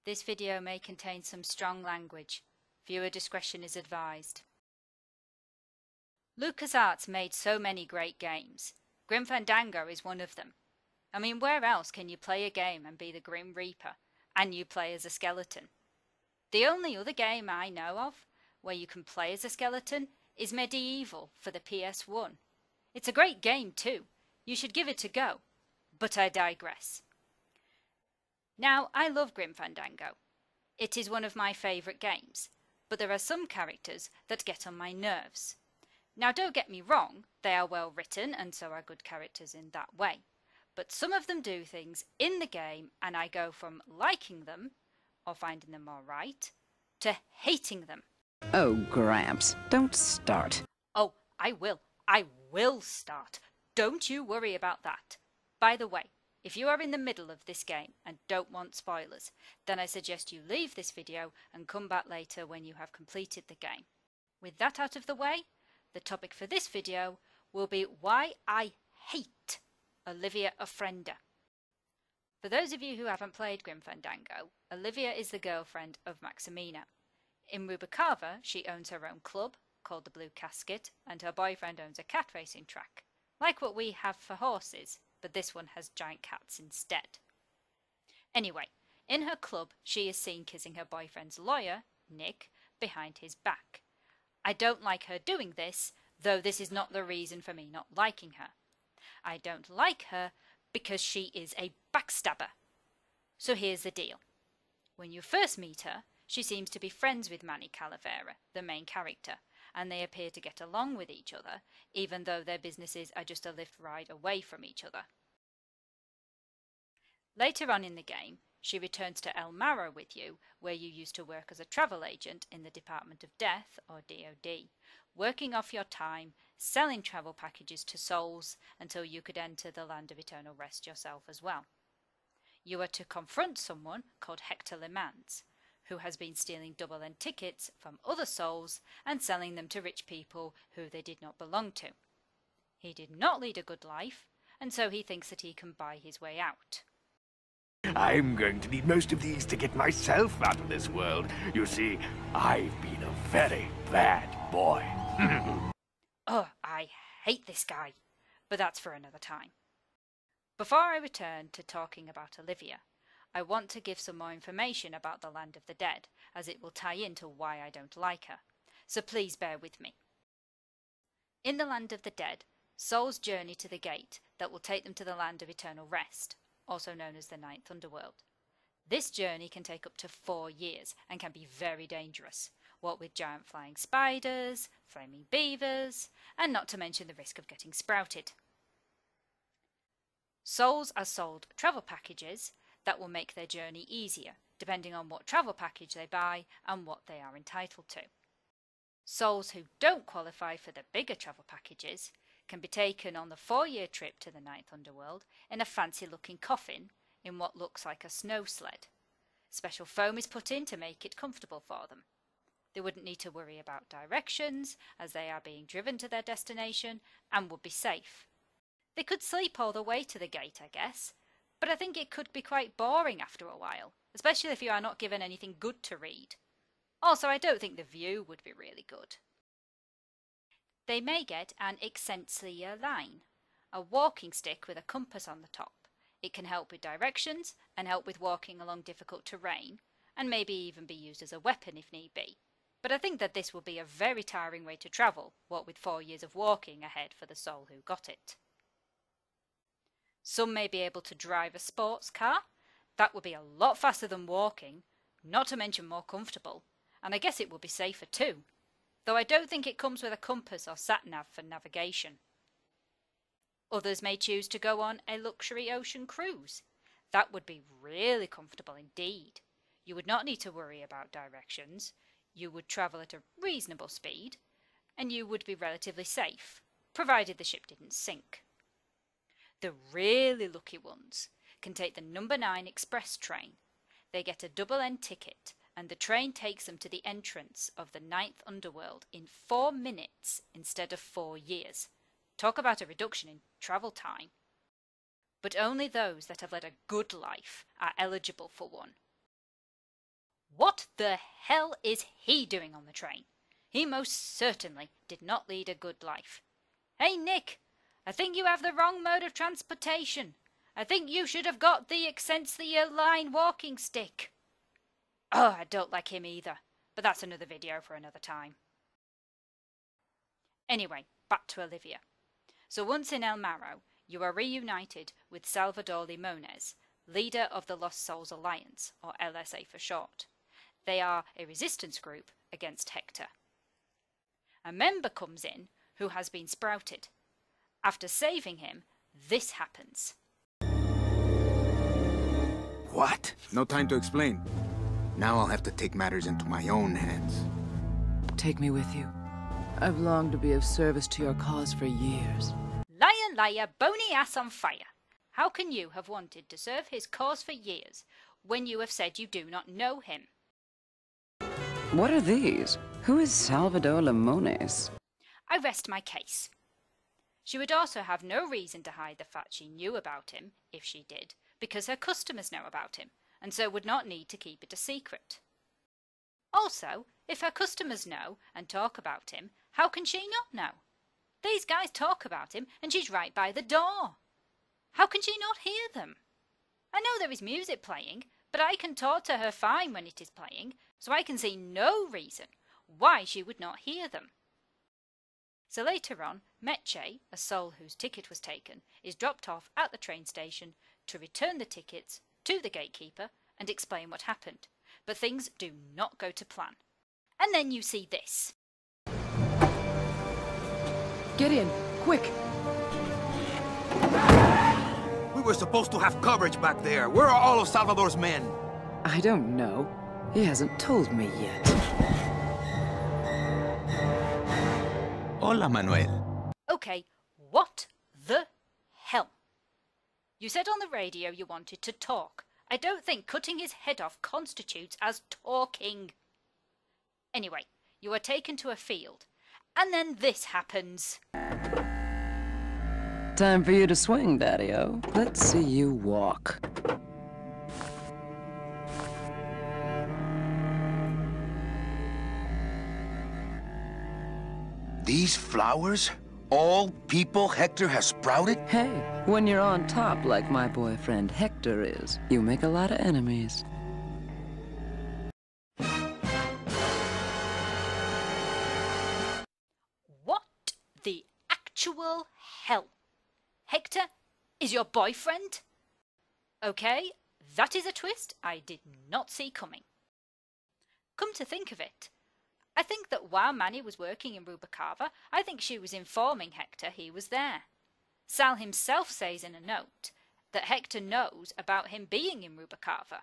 This video may contain some strong language. Viewer discretion is advised. LucasArts made so many great games. Grim Fandango is one of them. I mean, where else can you play a game and be the Grim Reaper, and you play as a skeleton? The only other game I know of where you can play as a skeleton is Medieval for the PS1. It's a great game too. You should give it a go. But I digress. Now, I love Grim Fandango. It is one of my favourite games, but there are some characters that get on my nerves. Now, don't get me wrong, they are well written and so are good characters in that way. But some of them do things in the game and I go from liking them, or finding them alright, to hating them. Oh, Gramps, don't start. Oh, I will start. Don't you worry about that. By the way, if you are in the middle of this game and don't want spoilers, then I suggest you leave this video and come back later when you have completed the game. With that out of the way, the topic for this video will be why I hate Olivia Ofrenda. For those of you who haven't played Grim Fandango, Olivia is the girlfriend of Maximina. In Rubicava, she owns her own club, called the Blue Casket, and her boyfriend owns a cat racing track, like what we have for horses, but this one has giant cats instead. Anyway, in her club, she is seen kissing her boyfriend's lawyer, Nick, behind his back. I don't like her doing this, though this is not the reason for me not liking her. I don't like her because she is a backstabber. So here's the deal. When you first meet her, she seems to be friends with Manny Calavera, the main character, and they appear to get along with each other, even though their businesses are just a lift ride away from each other. Later on in the game, she returns to El Marrow with you, where you used to work as a travel agent in the Department of Death, or DoD, working off your time, selling travel packages to souls until you could enter the Land of Eternal Rest yourself as well. You are to confront someone called Hector Le Mans, who has been stealing double-end tickets from other souls and selling them to rich people who they did not belong to. He did not lead a good life, and so he thinks that he can buy his way out. I'm going to need most of these to get myself out of this world. You see, I've been a very bad boy. Oh, I hate this guy, but that's for another time. Before I return to talking about Olivia, I want to give some more information about the Land of the Dead, as it will tie into why I don't like her, so please bear with me. In the Land of the Dead, souls journey to the gate that will take them to the Land of Eternal Rest, also known as the Ninth Underworld. This journey can take up to 4 years and can be very dangerous, what with giant flying spiders, flaming beavers, and not to mention the risk of getting sprouted. Souls are sold travel packages that will make their journey easier, depending on what travel package they buy and what they are entitled to. Souls who don't qualify for the bigger travel packages can be taken on the 4-year trip to the Ninth Underworld in a fancy-looking coffin in what looks like a snow sled. Special foam is put in to make it comfortable for them. They wouldn't need to worry about directions, as they are being driven to their destination, and would be safe. They could sleep all the way to the gate, I guess, but I think it could be quite boring after a while, especially if you are not given anything good to read. Also, I don't think the view would be really good. They may get an Excensia line, a walking stick with a compass on the top. It can help with directions and help with walking along difficult terrain, and maybe even be used as a weapon if need be. But I think that this will be a very tiring way to travel, what with 4 years of walking ahead for the soul who got it. Some may be able to drive a sports car. That would be a lot faster than walking, not to mention more comfortable, and I guess it would be safer too, though I don't think it comes with a compass or sat-nav for navigation. Others may choose to go on a luxury ocean cruise. That would be really comfortable indeed. You would not need to worry about directions, you would travel at a reasonable speed, and you would be relatively safe, provided the ship didn't sink. The really lucky ones can take the number 9 express train. They get a double-end ticket, and the train takes them to the entrance of the Ninth Underworld in 4 minutes instead of 4 years. Talk about a reduction in travel time. But only those that have led a good life are eligible for one. What the hell is he doing on the train? He most certainly did not lead a good life. Hey Nick, I think you have the wrong mode of transportation. I think you should have got the Excelsior Line walking stick. Oh, I don't like him either, but that's another video for another time. Anyway, back to Olivia. So once in El Marrow, you are reunited with Salvador Limones, leader of the Lost Souls Alliance, or LSA for short. They are a resistance group against Hector. A member comes in who has been sprouted. After saving him, this happens. What? No time to explain. Now I'll have to take matters into my own hands. Take me with you. I've longed to be of service to your cause for years. Liar, liar, bony ass on fire. How can you have wanted to serve his cause for years when you have said you do not know him? What are these? Who is Salvador Limones? I rest my case. She would also have no reason to hide the fact she knew about him, if she did, because her customers know about him, and so would not need to keep it a secret. Also, if her customers know and talk about him, how can she not know? These guys talk about him, and she's right by the door. How can she not hear them? I know there is music playing, but I can talk to her fine when it is playing, so I can see no reason why she would not hear them. So later on, Meche, a soul whose ticket was taken, is dropped off at the train station to return the tickets to the gatekeeper and explain what happened. But things do not go to plan. And then you see this. Get in, quick! We were supposed to have coverage back there. Where are all of Salvador's men? I don't know. He hasn't told me yet. Hola, Manuel. Okay, what the hell? You said on the radio you wanted to talk. I don't think cutting his head off constitutes as talking. Anyway, you are taken to a field, and then this happens. Time for you to swing, Daddy-O. Let's see you walk. These flowers? All people Hector has sprouted? Hey, when you're on top like my boyfriend Hector is, you make a lot of enemies. What the actual hell? Hector is your boyfriend? Okay, that is a twist I did not see coming. Come to think of it, I think that while Manny was working in Rubacava, I think she was informing Hector he was there. Sal himself says in a note that Hector knows about him being in Rubacava.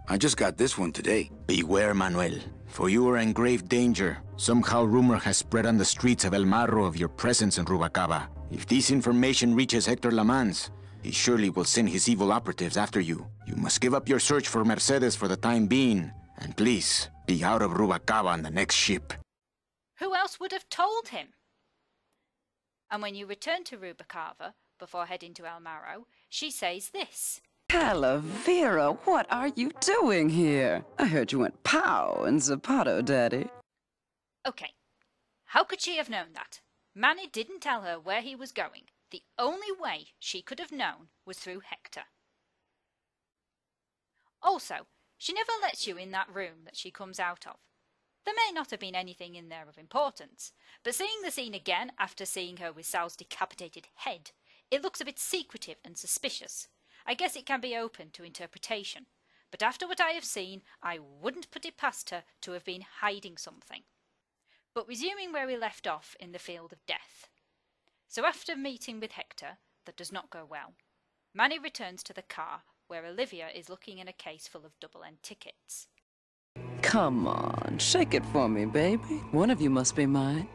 I just got this one today. Beware, Manuel, for you are in grave danger. Somehow rumor has spread on the streets of El Marro of your presence in Rubacava. If this information reaches Hector Lamans, he surely will send his evil operatives after you. You must give up your search for Mercedes for the time being, and please, be out of Rubacava on the next ship. Who else would have told him? And when you return to Rubacava, before heading to El Marro, she says this. Calavera, what are you doing here? I heard you went pow in Zapato, Daddy. Okay, how could she have known that? Manny didn't tell her where he was going. The only way she could have known was through Hector. Also, she never lets you in that room that she comes out of. There may not have been anything in there of importance, but seeing the scene again after seeing her with Sal's decapitated head, it looks a bit secretive and suspicious. I guess it can be open to interpretation, but after what I have seen, I wouldn't put it past her to have been hiding something. But resuming where we left off in the field of death. So after meeting with Hector, that does not go well, Manny returns to the car where Olivia is looking in a case full of double-end tickets. Come on, shake it for me, baby. One of you must be mine.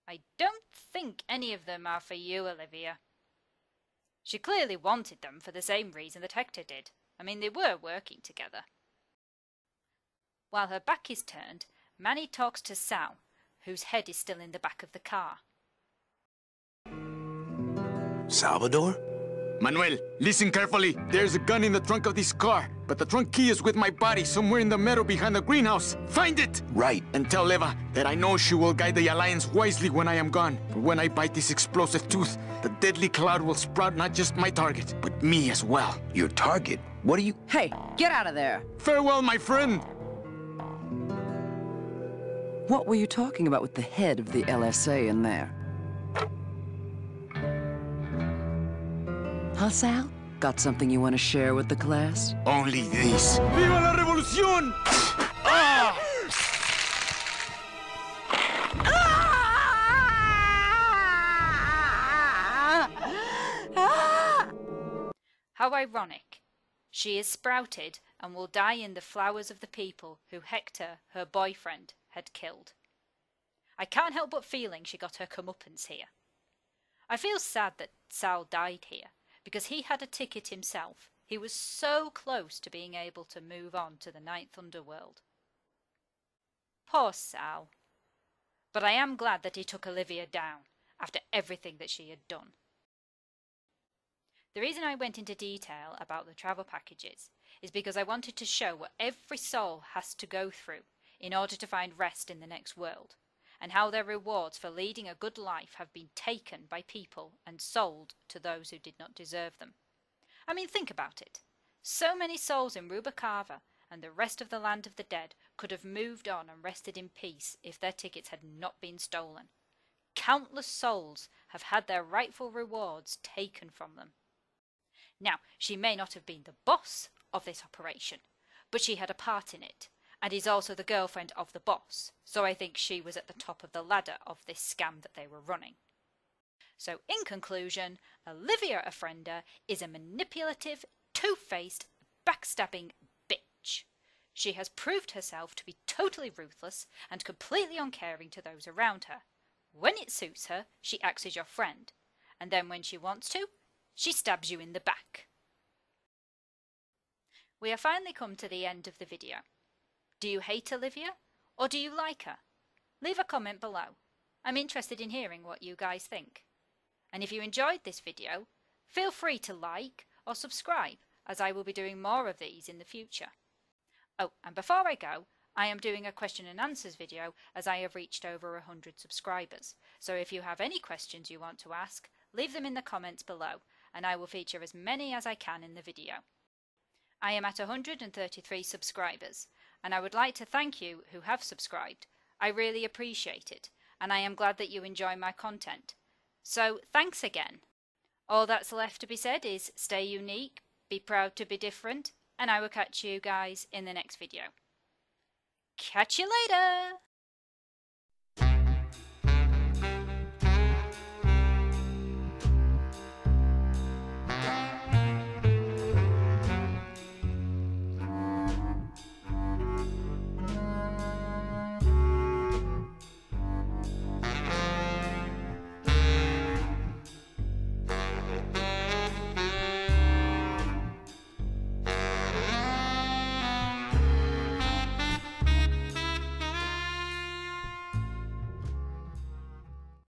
I don't think any of them are for you, Olivia. She clearly wanted them for the same reason that Hector did. I mean, they were working together. While her back is turned, Manny talks to Sal, whose head is still in the back of the car. Salvador? Manuel, listen carefully. There's a gun in the trunk of this car, but the trunk key is with my body somewhere in the meadow behind the greenhouse. Find it! Right. And tell Eva that I know she will guide the Alliance wisely when I am gone. For when I bite this explosive tooth, the deadly cloud will sprout not just my target, but me as well. Your target? What are you... Hey, get out of there! Farewell, my friend! What were you talking about with the head of the LSA in there? Huh, Sal? Got something you want to share with the class? Only this. Viva la revolución! Ah! How ironic. She is sprouted and will die in the flowers of the people who Hector, her boyfriend, had killed. I can't help but feeling she got her comeuppance here. I feel sad that Sal died here, because he had a ticket himself. He was so close to being able to move on to the Ninth Underworld. Poor Sal. But I am glad that he took Olivia down, after everything that she had done. The reason I went into detail about the travel packages is because I wanted to show what every soul has to go through in order to find rest in the next world, and how their rewards for leading a good life have been taken by people and sold to those who did not deserve them. I mean, think about it. So many souls in Rubacava and the rest of the land of the dead could have moved on and rested in peace if their tickets had not been stolen. Countless souls have had their rightful rewards taken from them. Now, she may not have been the boss of this operation, but she had a part in it, and is also the girlfriend of the boss, so I think she was at the top of the ladder of this scam that they were running. So in conclusion, Olivia Ofrenda is a manipulative, two-faced, backstabbing bitch. She has proved herself to be totally ruthless and completely uncaring to those around her. When it suits her, she acts as your friend, and then when she wants to, she stabs you in the back. We have finally come to the end of the video. Do you hate Olivia, or do you like her? Leave a comment below. I'm interested in hearing what you guys think. And if you enjoyed this video, feel free to like or subscribe, as I will be doing more of these in the future. Oh, and before I go, I am doing a question and answers video as I have reached over 100 subscribers. So if you have any questions you want to ask, leave them in the comments below, and I will feature as many as I can in the video. I am at 133 subscribers, and I would like to thank you who have subscribed. I really appreciate it, and I am glad that you enjoy my content. So thanks again. All that's left to be said is stay unique, be proud to be different, and I will catch you guys in the next video. Catch you later!